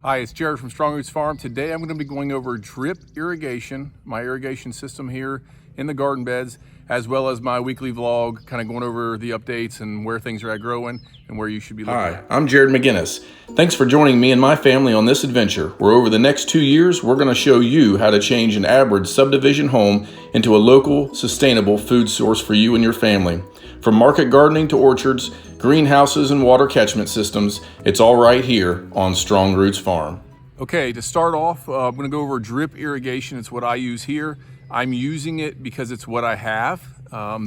Hi, it's Jared from Strong Roots Farm. Today I'm going to be going over drip irrigation, my irrigation system here in the garden beds, as well as my weekly vlog, kind of going over the updates and where things are at growing and where you should be looking. Hi, I'm Jared McGinnis. Thanks for joining me and my family on this adventure, where over the next 2 years, we're going to show you how to change an average subdivision home into a local, sustainable food source for you and your family. From market gardening to orchards, greenhouses, and water catchment systems, it's all right here on Strong Roots Farm. Okay, to start off, I'm going to go over drip irrigation. It's what I use here. I'm using it because it's what I have.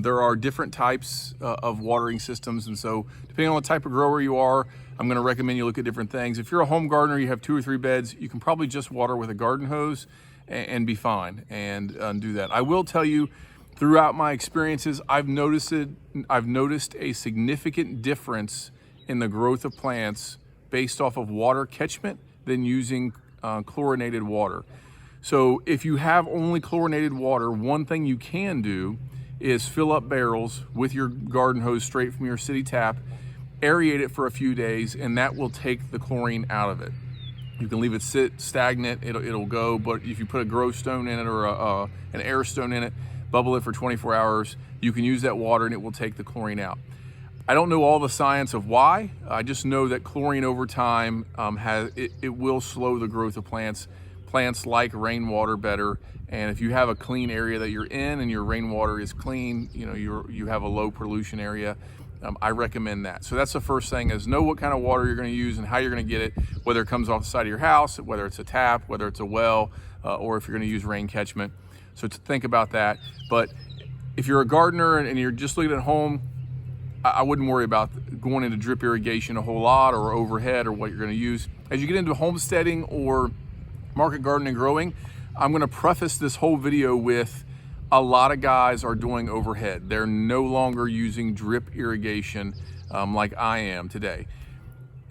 There are different types of watering systems, and so depending on the type of grower you are, I'm going to recommend you look at different things. If you're a home gardener, you have 2 or 3 beds, you can probably just water with a garden hose and be fine and do that. I will tell you, throughout my experiences, I've noticed a significant difference in the growth of plants based off of water catchment than using chlorinated water. So if you have only chlorinated water, one thing you can do is fill up barrels with your garden hose straight from your city tap, aerate it for a few days, and that will take the chlorine out of it. You can leave it sit stagnant, it'll go, but if you put a grow stone in it or an air stone in it, bubble it for 24 hours, you can use that water and it will take the chlorine out. I don't know all the science of why. I just know that chlorine over time it will slow the growth of plants. Plants like rainwater better, and if you have a clean area that you're in and your rainwater is clean, you have a low pollution area, I recommend that. So that's the first thing, is know what kind of water you're going to use and how you're going to get it, whether it comes off the side of your house, whether it's a tap, whether it's a well, or if you're going to use rain catchment. So to think about that. But if you're a gardener and you're just looking at home, I wouldn't worry about going into drip irrigation a whole lot or overhead or what you're going to use. As you get into homesteading or market gardening and growing, I'm going to preface this whole video with a lot of guys are doing overhead. They're no longer using drip irrigation like I am today.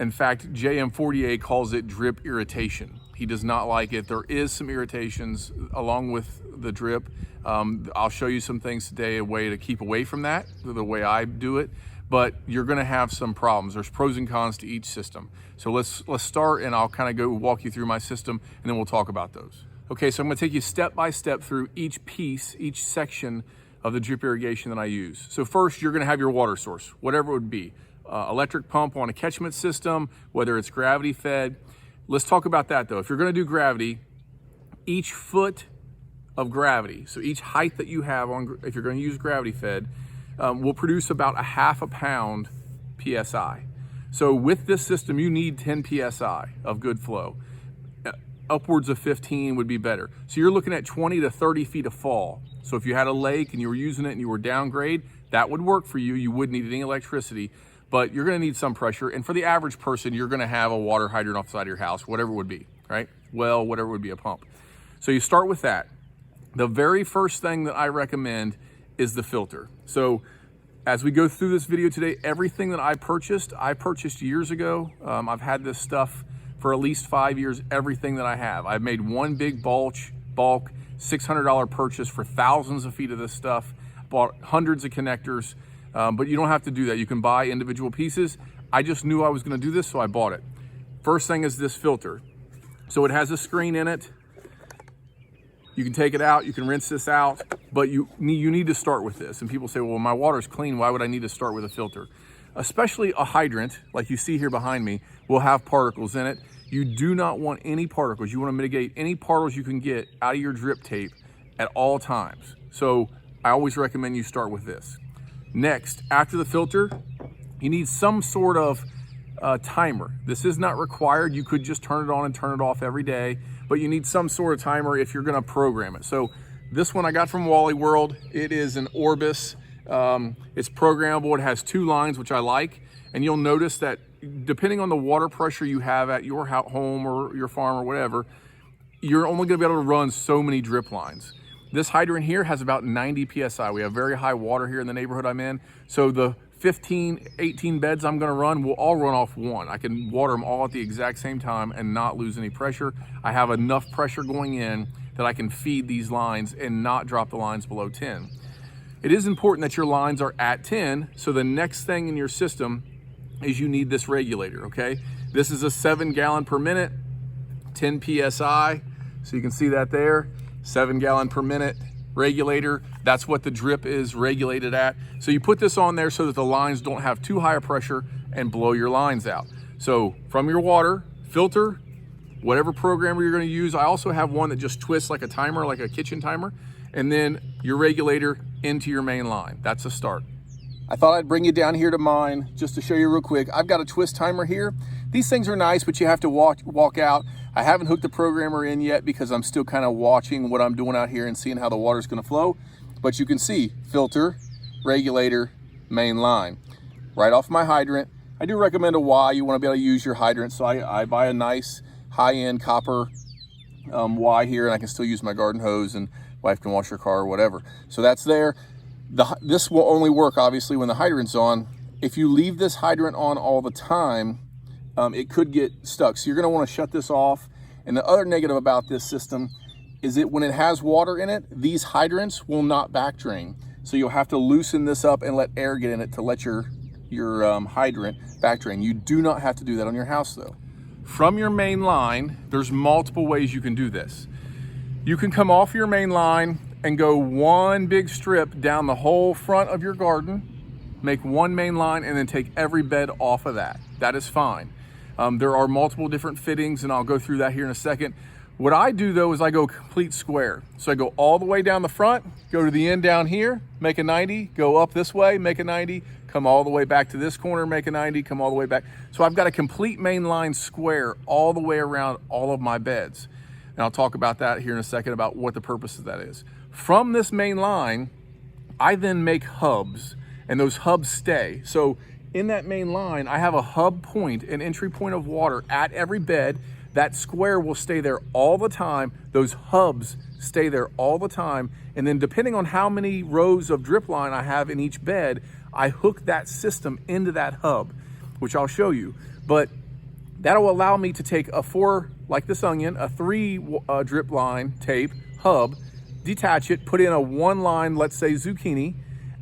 In fact, JM48 calls it drip irritation. He does not like it. There is some irritations along with the drip. I'll show you some things today, a way to keep away from that, the way I do it, but you're gonna have some problems. There's pros and cons to each system. So let's start, and I'll kind of go walk you through my system, and then we'll talk about those. Okay, so I'm gonna take you step by step through each piece, each section of the drip irrigation that I use. So first, you're gonna have your water source, whatever it would be. Electric pump on a catchment system, whether it's gravity fed. Let's talk about that though. If you're gonna do gravity, each foot of gravity, so each height that you have on, if you're gonna use gravity fed, will produce about a ½ pound PSI. So with this system, you need 10 PSI of good flow. Upwards of 15 would be better. So you're looking at 20 to 30 feet of fall. So if you had a lake and you were using it and you were downgrade, that would work for you. You wouldn't need any electricity, but you're gonna need some pressure. And for the average person, you're gonna have a water hydrant off the side of your house, whatever it would be, right? Well, whatever would be a pump. So you start with that. The very first thing that I recommend is the filter. So as we go through this video today, everything that I purchased years ago. I've had this stuff for at least 5 years, everything that I have. I've made one big bulk $600 purchase for thousands of feet of this stuff, bought hundreds of connectors, but you don't have to do that. You can buy individual pieces. I just knew I was gonna do this, so I bought it. First thing is this filter. So it has a screen in it. You can take it out, you can rinse this out, but you need to start with this. And people say, well, my water's clean, why would I need to start with a filter? Especially a hydrant, like you see here behind me, will have particles in it. You do not want any particles. You wanna mitigate any particles you can get out of your drip tape at all times. So I always recommend you start with this. Next, after the filter, you need some sort of timer. This is not required. You could just turn it on and turn it off every day, but you need some sort of timer if you're gonna program it. So this one I got from Wally World. It is an Orbis. It's programmable. It has 2 lines, which I like. And you'll notice that depending on the water pressure you have at your home or your farm or whatever, you're only gonna be able to run so many drip lines. This hydrant here has about 90 PSI. We have very high water here in the neighborhood I'm in. So the 15, 18 beds I'm gonna run will all run off one. I can water them all at the exact same time and not lose any pressure. I have enough pressure going in that I can feed these lines and not drop the lines below 10. It is important that your lines are at 10, so the next thing in your system is you need this regulator, okay? This is a 7 gallon per minute 10 PSI. So you can see that there, 7 gallon per minute regulator. That's what the drip is regulated at. So you put this on there so that the lines don't have too high a pressure and blow your lines out. So from your water filter, whatever programmer you're going to use, I also have one that just twists like a timer, like a kitchen timer, and then your regulator into your main line. That's a start. I thought I'd bring you down here to mine just to show you real quick. I've got a twist timer here. These things are nice, but you have to walk out. I haven't hooked the programmer in yet because I'm still kind of watching what I'm doing out here and seeing how the water's going to flow. But you can see filter, regulator, main line. Right off my hydrant. I do recommend a Y. You want to be able to use your hydrant. So I buy a nice high-end copper Y here, and I can still use my garden hose, and wife can wash her car or whatever. So that's there. This will only work obviously when the hydrant's on. If you leave this hydrant on all the time, it could get stuck. So you're going to want to shut this off. And the other negative about this system is that when it has water in it, these hydrants will not back drain. So you'll have to loosen this up and let air get in it to let your hydrant back drain. You do not have to do that on your house though. From your main line, there's multiple ways you can do this. You can come off your main line and go one big strip down the whole front of your garden, make one main line, and then take every bed off of that. That is fine. There are multiple different fittings, and I'll go through that here in a second. What I do though is I go complete square. So I go all the way down the front, go to the end down here, make a 90, go up this way, make a 90, come all the way back to this corner, make a 90, come all the way back. So I've got a complete main line square all the way around all of my beds. And I'll talk about that here in a second about what the purpose of that is. From this main line, I then make hubs, and those hubs stay. So in that main line, I have a hub point, an entry point of water at every bed. That square will stay there all the time. Those hubs stay there all the time. And then depending on how many rows of drip line I have in each bed, I hook that system into that hub, which I'll show you. But that'll allow me to take a 4, like this onion, a 3 drip line tape hub, detach it, put in a 1 line, let's say zucchini,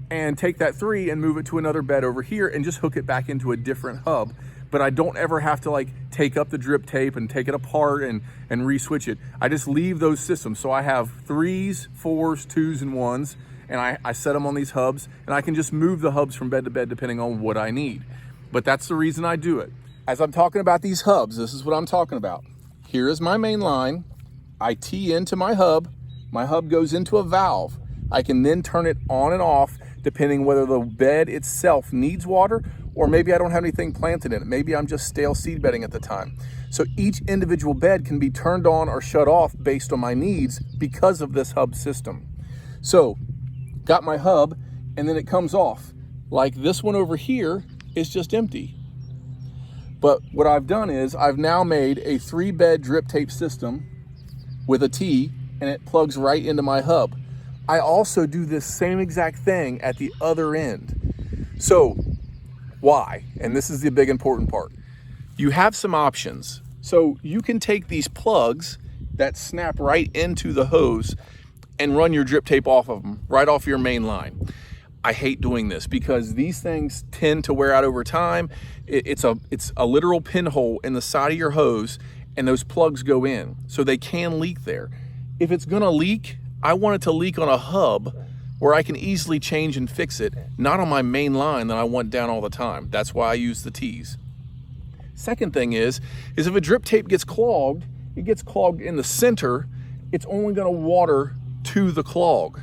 and take that 3 and move it to another bed over here and just hook it back into a different hub. But I don't ever have to like take up the drip tape and take it apart and re-switch it. I just leave those systems. So I have 3s, 4s, 2s, and 1s, and I set them on these hubs, and I can just move the hubs from bed to bed depending on what I need. But that's the reason I do it. As I'm talking about these hubs, this is what I'm talking about. Here is my main line. I tee into my hub. My hub goes into a valve. I can then turn it on and off depending whether the bed itself needs water or maybe I don't have anything planted in it. Maybe I'm just stale seed bedding at the time. So each individual bed can be turned on or shut off based on my needs because of this hub system. So got my hub, and then it comes off. Like this one over here is just empty. But what I've done is I've now made a 3-bed drip tape system with a T, and it plugs right into my hub. I also do this same exact thing at the other end. So why? And this is the big important part. You have some options. So you can take these plugs that snap right into the hose and run your drip tape off of them, right off your main line. I hate doing this because these things tend to wear out over time. It's a literal pinhole in the side of your hose, and those plugs go in, so they can leak there. If it's gonna leak, I want it to leak on a hub where I can easily change and fix it, not on my main line that I want down all the time. That's why I use the T's. Second thing is if a drip tape gets clogged, it gets clogged in the center, it's only gonna water to the clog.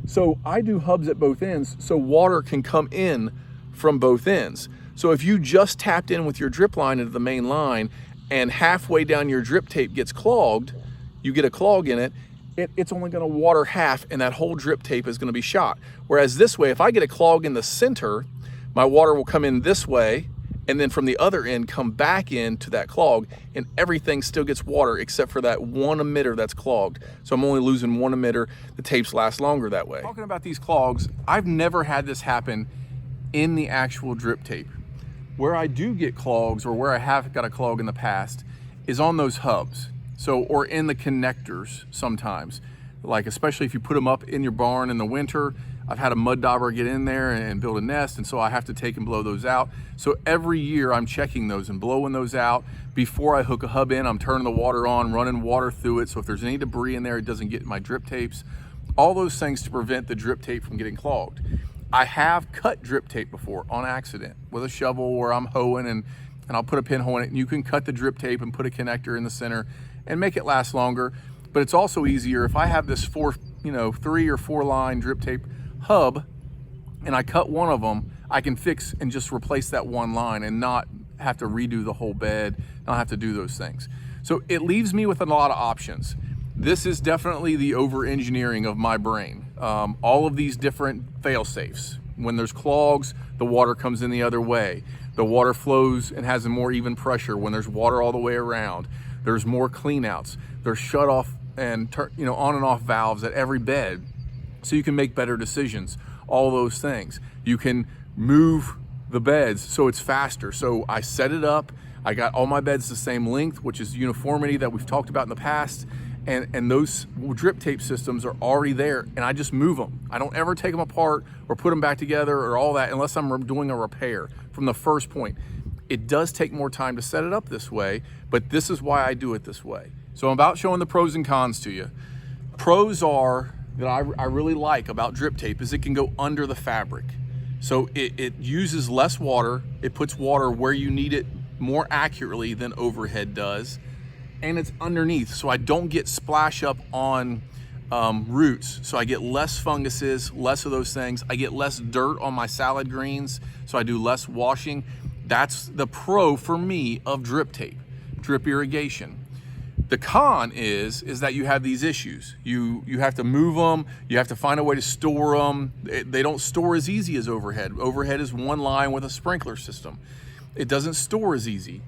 So I do hubs at both ends so water can come in from both ends. So if you just tapped in with your drip line into the main line and halfway down your drip tape gets clogged, you get a clog in it, it's only gonna water half and that whole drip tape is gonna be shot. Whereas this way, if I get a clog in the center, my water will come in this way and then from the other end come back into that clog, and everything still gets water except for that one emitter that's clogged. So I'm only losing one emitter. The tapes last longer that way. Talking about these clogs, I've never had this happen in the actual drip tape. Where I do get clogs, or where I have got a clog in the past, is on those hubs. So, or in the connectors sometimes. Like especially if you put them up in your barn in the winter, I've had a mud dauber get in there and build a nest, and so I have to take and blow those out. So every year I'm checking those and blowing those out. Before I hook a hub in, I'm turning the water on, running water through it, so if there's any debris in there, it doesn't get in my drip tapes. All those things to prevent the drip tape from getting clogged. I have cut drip tape before on accident with a shovel where I'm hoeing and I'll put a pinhole in it, and you can cut the drip tape and put a connector in the center and make it last longer. But it's also easier if I have this 3 or 4 line drip tape hub and I cut one of them, I can fix and just replace that one line and not have to redo the whole bed, not have to do those things. So it leaves me with a lot of options. This is definitely the over-engineering of my brain. All of these different fail-safes. When there's clogs, the water comes in the other way. The water flows and has a more even pressure when there's water all the way around. There's more cleanouts. There's shut off and on and off valves at every bed, so you can make better decisions. All those things. You can move the beds so it's faster. So I set it up. I got all my beds the same length, which is uniformity that we've talked about in the past. And those drip tape systems are already there, and I just move them. I don't ever take them apart or put them back together or all that unless I'm doing a repair from the first point. It does take more time to set it up this way, but this is why I do it this way. So I'm about showing the pros and cons to you. Pros are that I really like about drip tape is it can go under the fabric. So it uses less water. It puts water where you need it more accurately than overhead does. And it's underneath, so I don't get splash up on roots. So I get less funguses, less of those things. I get less dirt on my salad greens, so I do less washing. That's the pro for me of drip tape, drip irrigation. The con is that you have these issues. You have to move them, you have to find a way to store them. They don't store as easy as overhead. Overhead is one line with a sprinkler system. It doesn't store as easy,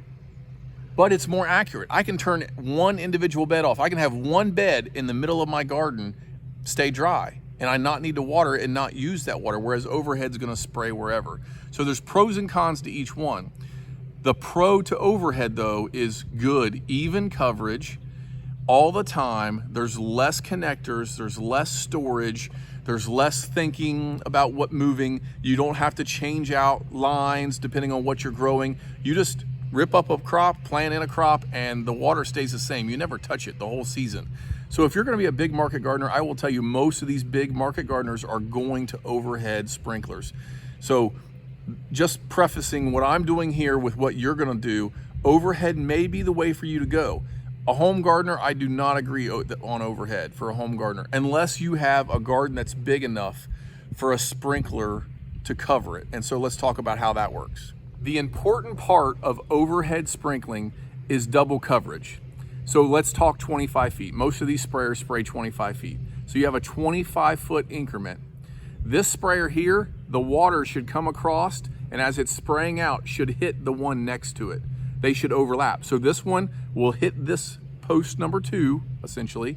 but it's more accurate. I can turn one individual bed off. I can have one bed in the middle of my garden stay dry, and I not need to water it and not use that water, whereas overhead's gonna spray wherever. So there's pros and cons to each one. The pro to overhead though is good, even coverage all the time. There's less connectors, there's less storage, there's less thinking about what moving. You don't have to change out lines depending on what you're growing. You just rip up a crop, plant in a crop, and the water stays the same. You never touch it the whole season. So if you're gonna be a big market gardener, I will tell you most of these big market gardeners are going to overhead sprinklers. So just prefacing what I'm doing here with what you're gonna do, overhead may be the way for you to go. A home gardener, I do not agree on overhead for a home gardener, unless you have a garden that's big enough for a sprinkler to cover it. And so let's talk about how that works. The important part of overhead sprinkling is double coverage. So let's talk 25 feet. Most of these sprayers spray 25 feet. So you have a 25-foot increment. This sprayer here, the water should come across, and as it's spraying out, should hit the one next to it. They should overlap. So this one will hit this post number 2, essentially,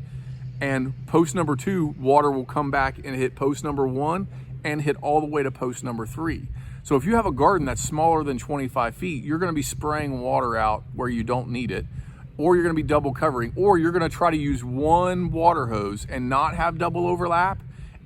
and post number 2, water will come back and hit post number 1 and hit all the way to post number 3. So if you have a garden that's smaller than 25 feet, you're gonna be spraying water out where you don't need it, or you're gonna be double covering, or you're gonna try to use one water hose and not have double overlap,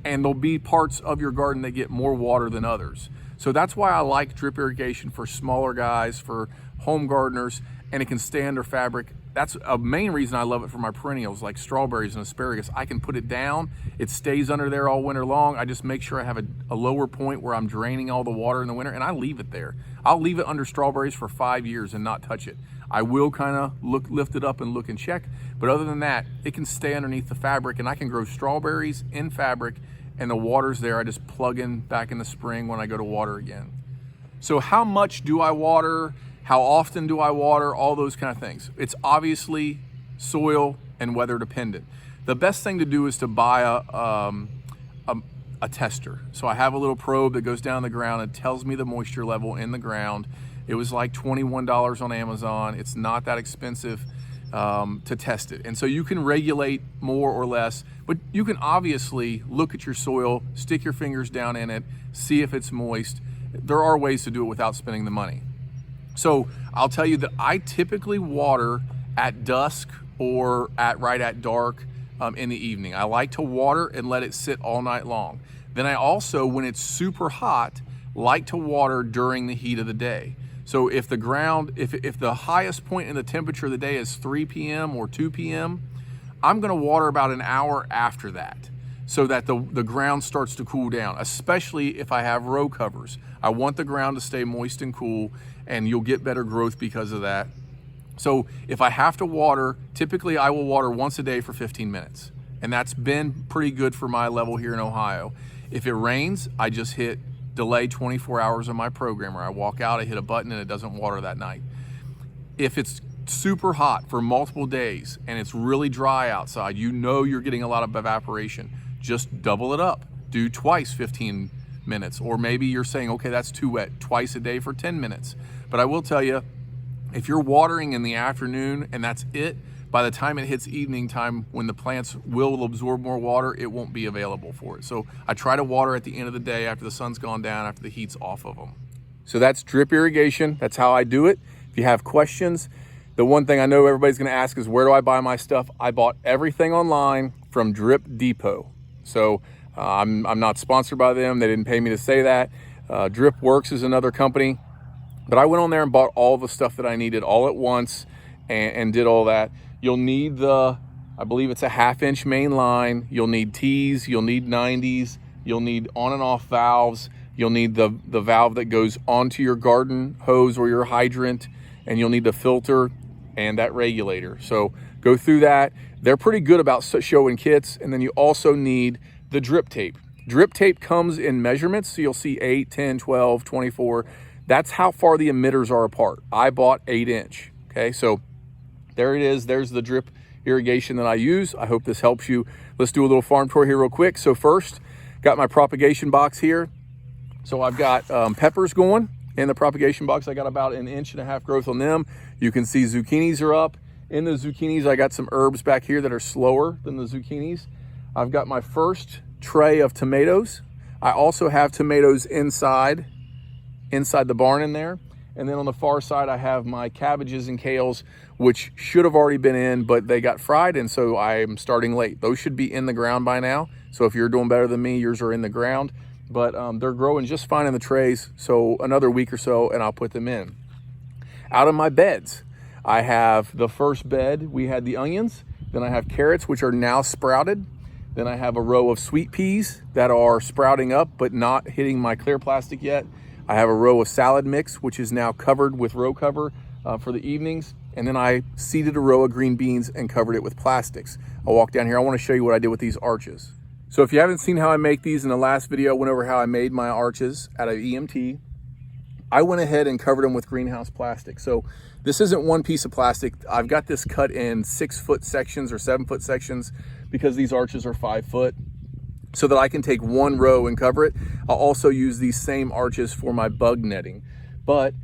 and there'll be parts of your garden that get more water than others. So that's why I like drip irrigation for smaller guys, for home gardeners, and it can stay under fabric. That's a main reason I love it for my perennials like strawberries and asparagus. I can put it down, it stays under there all winter long. I just make sure I have a lower point where I'm draining all the water in the winter, and I leave it there. I'll leave it under strawberries for 5 years and not touch it. I will kind of lift it up and look and check, but other than that, it can stay underneath the fabric, and I can grow strawberries in fabric, and the water's there. I just plug in back in the spring when I go to water again. So how much do I water? How often do I water? All those kind of things. It's obviously soil and weather dependent. The best thing to do is to buy a tester. So I have a little probe that goes down the ground and tells me the moisture level in the ground. It was like $21 on Amazon. It's not that expensive to test it. And so you can regulate more or less, but you can obviously look at your soil, stick your fingers down in it, see if it's moist. There are ways to do it without spending the money. So I'll tell you that I typically water at dusk or right at dark in the evening. I like to water and let it sit all night long. Then I also, when it's super hot, like to water during the heat of the day. So if the ground, if the highest point in the temperature of the day is 3 p.m. or 2 p.m., I'm gonna water about an hour after that so that the ground starts to cool down, especially if I have row covers. I want the ground to stay moist and cool, and you'll get better growth because of that. So if I have to water, typically I will water once a day for 15 minutes. And that's been pretty good for my level here in Ohio. If it rains, I just hit delay 24 hours on my programmer. I walk out, I hit a button, and it doesn't water that night. If it's super hot for multiple days and it's really dry outside, you know you're getting a lot of evaporation, just double it up. Do twice 15 minutes, or maybe you're saying, okay, that's too wet, twice a day for 10 minutes. But I will tell you, if you're watering in the afternoon and that's it, by the time it hits evening time, when the plants will absorb more water, it won't be available for it. So I try to water at the end of the day after the sun's gone down, after the heat's off of them. So that's drip irrigation. That's how I do it. If you have questions, the one thing I know everybody's gonna ask is, where do I buy my stuff? I bought everything online from Drip Depot. So I'm not sponsored by them. They didn't pay me to say that. Drip Works is another company. But I went on there and bought all the stuff that I needed all at once and did all that. You'll need I believe it's a 1/2-inch main line. You'll need T's, you'll need 90s, you'll need on and off valves. You'll need the valve that goes onto your garden hose or your hydrant, and you'll need the filter and that regulator. So go through that. They're pretty good about showing kits. And then you also need the drip tape. Drip tape comes in measurements. So you'll see 8, 10, 12, 24. That's how far the emitters are apart. I bought 8-inch, okay? So there it is. There's the drip irrigation that I use. I hope this helps you. Let's do a little farm tour here real quick. So first, got my propagation box here. So I've got peppers going in the propagation box. I got about 1.5 inch growth on them. You can see zucchinis are up. In the zucchinis, I got some herbs back here that are slower than the zucchinis. I've got my first tray of tomatoes. I also have tomatoes inside the barn in there. And then on the far side, I have my cabbages and kales, which should have already been in, but they got fried, and so I'm starting late. Those should be in the ground by now. So if you're doing better than me, yours are in the ground. But they're growing just fine in the trays. So another week or so, and I'll put them in. Out of my beds, I have the first bed, we had the onions. Then I have carrots, which are now sprouted. Then I have a row of sweet peas that are sprouting up, but not hitting my clear plastic yet. I have a row of salad mix, which is now covered with row cover for the evenings. And then I seeded a row of green beans and covered it with plastics. I'll walk down here. I want to show you what I did with these arches. So if you haven't seen how I make these, in the last video, I went over how I made my arches out of EMT. I went ahead and covered them with greenhouse plastic. So this isn't one piece of plastic. I've got this cut in 6-foot sections or 7-foot sections because these arches are 5 foot, so that I can take one row and cover it. I'll also use these same arches for my bug netting. But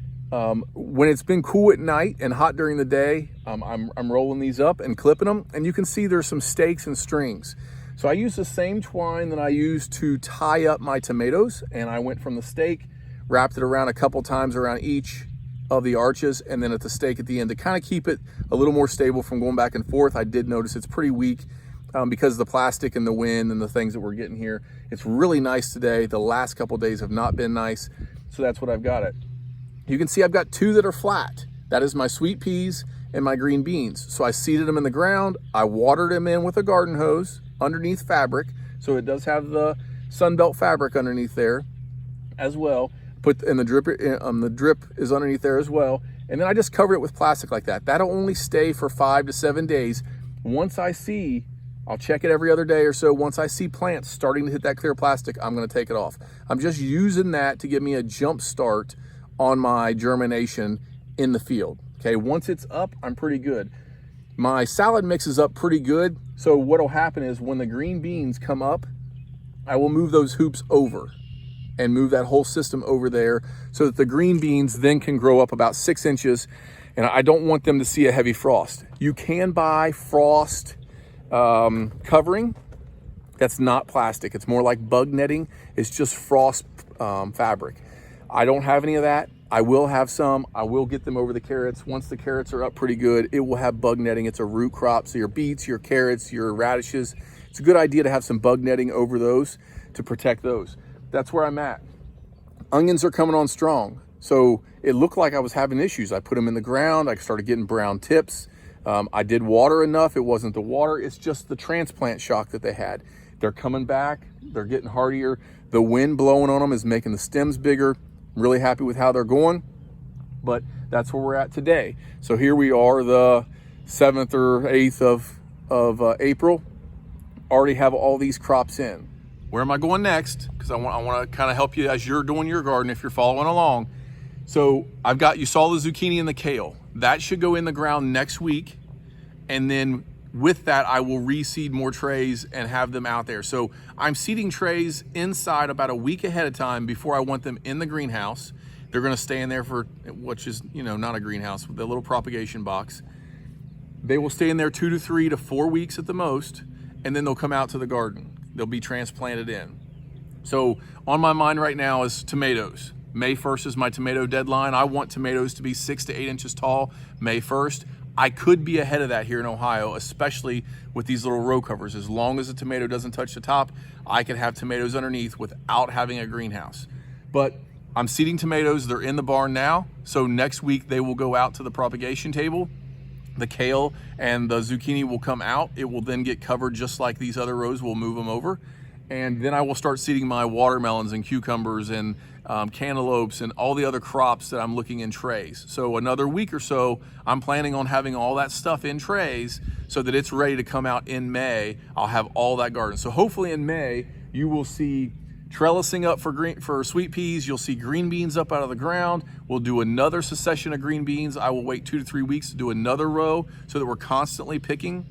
when it's been cool at night and hot during the day, I'm rolling these up and clipping them, and you can see there's some stakes and strings. So I use the same twine that I used to tie up my tomatoes, and I went from the stake, wrapped it around a couple times around each of the arches, and then at the stake at the end to kind of keep it a little more stable from going back and forth. I did notice it's pretty weak because of the plastic and the wind and the things that we're getting here. It's really nice today. The last couple days have not been nice, so that's what I've got it. You can see I've got 2 that are flat. That is my sweet peas and my green beans. So I seeded them in the ground. I watered them in with a garden hose underneath fabric. So it does have the Sunbelt fabric underneath there as well. The drip is underneath there as well. And then I just cover it with plastic like that. That'll only stay for 5 to 7 days. Once I'll check it every other day or so. Once I see plants starting to hit that clear plastic, I'm gonna take it off. I'm just using that to give me a jump start on my germination in the field. Okay, once it's up, I'm pretty good. My salad mix is up pretty good. So what'll happen is when the green beans come up, I will move those hoops over and move that whole system over there so that the green beans then can grow up about 6 inches. And I don't want them to see a heavy frost. You can buy frost covering. That's not plastic. It's more like bug netting. It's just frost fabric. I don't have any of that. I will have some. I will get them over the carrots. Once the carrots are up pretty good, it will have bug netting. It's a root crop. So your beets, your carrots, your radishes, it's a good idea to have some bug netting over those to protect those. That's where I'm at. Onions are coming on strong. So it looked like I was having issues. I put them in the ground. I started getting brown tips. I did water enough. It wasn't the water. It's just the transplant shock that they had. They're coming back. They're getting hardier. The wind blowing on them is making the stems bigger. I'm really happy with how they're going. But that's where we're at today. So here we are, the 7th or 8th of April. Already have all these crops in. Where am I going next? Because I want to kind of help you as you're doing your garden if you're following along. So you saw the zucchini and the kale. That should go in the ground next week. And then with that, I will reseed more trays and have them out there. So I'm seeding trays inside about a week ahead of time before I want them in the greenhouse. They're gonna stay in there for, which is, not a greenhouse, the little propagation box. They will stay in there 2 to 3 to 4 weeks at the most, and then they'll come out to the garden. They'll be transplanted in. So on my mind right now is tomatoes. May 1st is my tomato deadline. I want tomatoes to be 6 to 8 inches tall May 1st. I could be ahead of that here in Ohio, especially with these little row covers. As long as the tomato doesn't touch the top, I can have tomatoes underneath without having a greenhouse. But I'm seeding tomatoes. They're in the barn now. So next week they will go out to the propagation table. The kale and the zucchini will come out. It will then get covered just like these other rows. We'll move them over. And then I will start seeding my watermelons and cucumbers and cantaloupes and all the other crops that I'm looking in trays. So another week or so, I'm planning on having all that stuff in trays so that it's ready to come out in May. I'll have all that garden. So hopefully in May, you will see trellising up for sweet peas. You'll see green beans up out of the ground. We'll do another succession of green beans. I will wait 2 to 3 weeks to do another row so that we're constantly picking.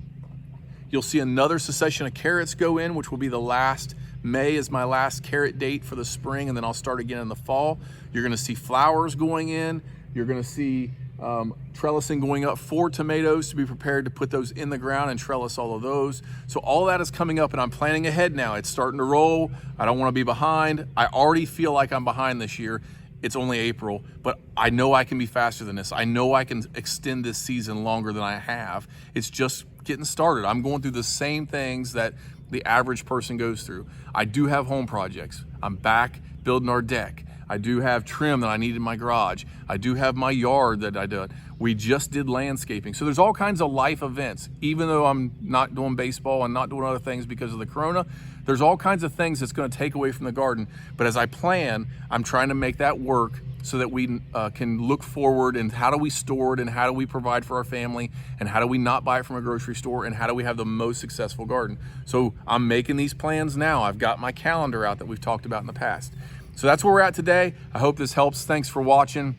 You'll see another succession of carrots go in, which will be the last. May is my last carrot date for the spring, and then I'll start again in the fall. You're gonna see flowers going in. You're gonna see trellising going up for tomatoes to be prepared to put those in the ground and trellis all of those. So all that is coming up, and I'm planning ahead now. It's starting to roll. I don't wanna be behind. I already feel like I'm behind this year. It's only April, but I know I can be faster than this. I know I can extend this season longer than I have. It's just getting started. I'm going through the same things that the average person goes through. I do have home projects. I'm back building our deck. I do have trim that I need in my garage. I do have my yard that I did. We just did landscaping. So there's all kinds of life events. Even though I'm not doing baseball and not doing other things because of the corona, there's all kinds of things that's gonna take away from the garden. But as I plan, I'm trying to make that work so that we can look forward and how do we store it and how do we provide for our family and how do we not buy it from a grocery store and how do we have the most successful garden. So I'm making these plans now. I've got my calendar out that we've talked about in the past. So that's where we're at today. I hope this helps. Thanks for watching.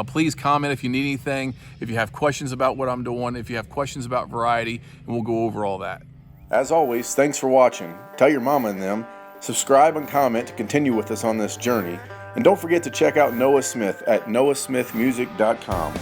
Please comment if you need anything, if you have questions about what I'm doing, if you have questions about variety, and we'll go over all that. As always, thanks for watching. Tell your mama and them. Subscribe and comment to continue with us on this journey. And don't forget to check out Noah Smith at noahsmithmusic.com.